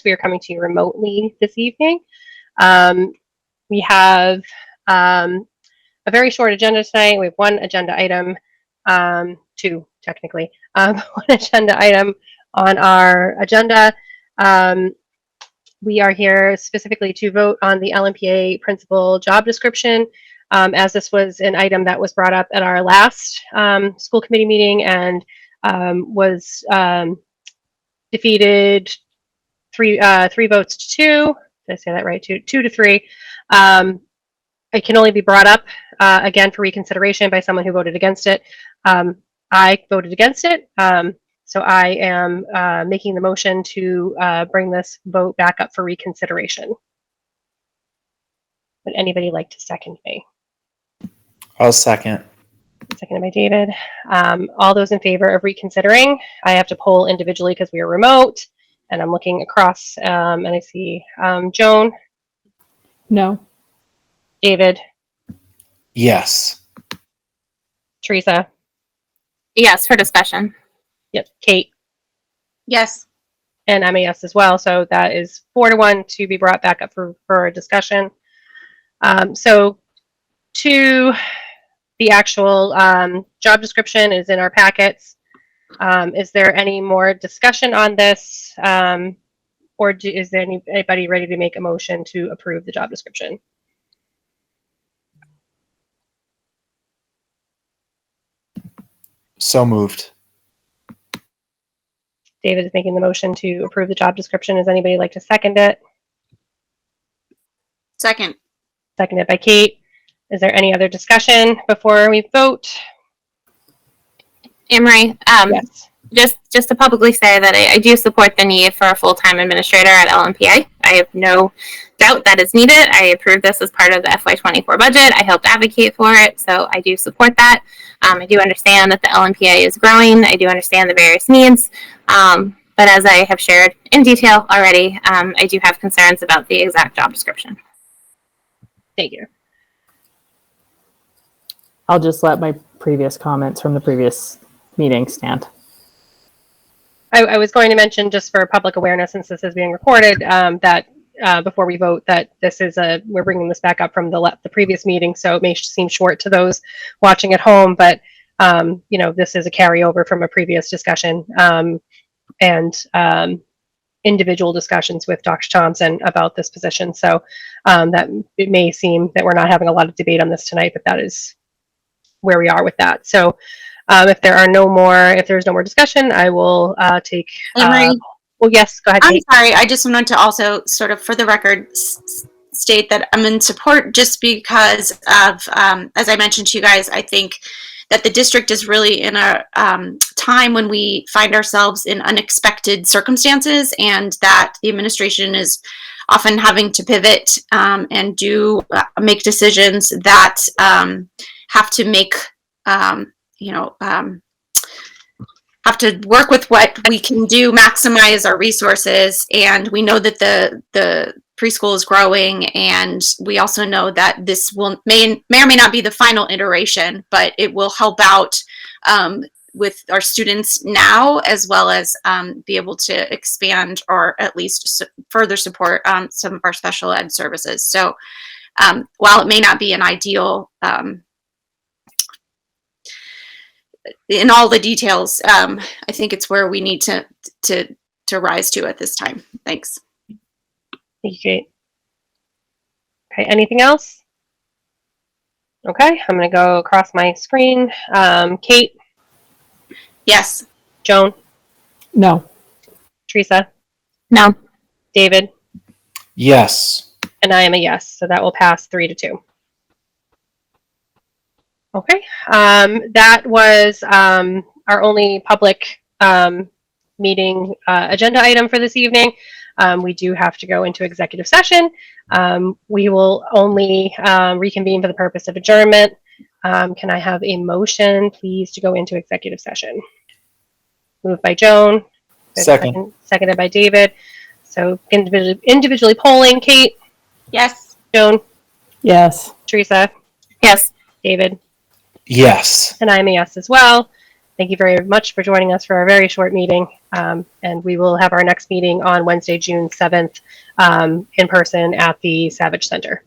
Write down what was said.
We are coming to you remotely this evening. We have a very short agenda tonight. We have one agenda item, two technically, one agenda item on our agenda. We are here specifically to vote on the LMPA principal job description, as this was an item that was brought up at our last school committee meeting and was defeated three votes to two. Did I say that right? Two to three. It can only be brought up again for reconsideration by someone who voted against it. I voted against it, so I am making the motion to bring this vote back up for reconsideration. Would anybody like to second me? I'll second. Seconded by David. All those in favor of reconsidering? I have to poll individually because we are remote, and I'm looking across, and I see Joan. No. David. Yes. Teresa. Yes, for discussion. Yep. Kate. Yes. And I'm a yes as well. So that is 4-1 to be brought back up for a discussion. So to the actual job description is in our packets. Is there any more discussion on this? Or is there anybody ready to make a motion to approve the job description? So moved. David is making the motion to approve the job description. Does anybody like to second it? Second. Seconded by Kate. Is there any other discussion before we vote? Emery, Yes. just to publicly say that I do support the need for a full-time administrator at LMPA. I have no doubt that it's needed. I approved this as part of the FY24 budget. I helped advocate for it, so I do support that. I do understand that the LMPA is growing. I do understand the various needs. But as I have shared in detail already, I do have concerns about the exact job description. Thank you. I'll just let my previous comments from the previous meeting stand. I was going to mention, just for public awareness, since this is being recorded, that before we vote, that this is we're bringing this back up from the previous meeting, so it may seem short to those watching at home, but you know, this is a carryover from a previous discussion and individual discussions with Dr. Thompson about this position. So that it may seem that we're not having a lot of debate on this tonight, but that is where we are with that. So if there's no more discussion, I will take. Well, yes, go ahead. I'm sorry. I just wanted to also sort of, for the record, state that I'm in support just because of, as I mentioned to you guys, I think that the district is really in a time when we find ourselves in unexpected circumstances, and that the administration is often having to pivot and make decisions that have to make, have to work with what we can do, maximize our resources. And we know that the preschool is growing, and we also know that this may or may not be the final iteration, but it will help out with our students now, as well as be able to expand or at least further support some of our special ed services. So while it may not be an ideal in all the details, I think it's where we need to rise to at this time. Thanks. Thank you, Kate. Okay, anything else? Okay, I'm going to go across my screen. Kate? Yes. Joan? No. Teresa? No. David? Yes. And I am a yes, so that will pass 3-2. Okay, that was our only public meeting agenda item for this evening. We do have to go into executive session. We will only reconvene for the purpose of adjournment. Can I have a motion, please, to go into executive session? Moved by Joan. Second. Seconded by David. So individually polling. Kate, Yes. Joan, Yes. Teresa, Yes. David, Yes. and I'm a yes as well. Thank you very much for joining us for our very short meeting. And we will have our next meeting on Wednesday, June 7th, in person at the Savage Center.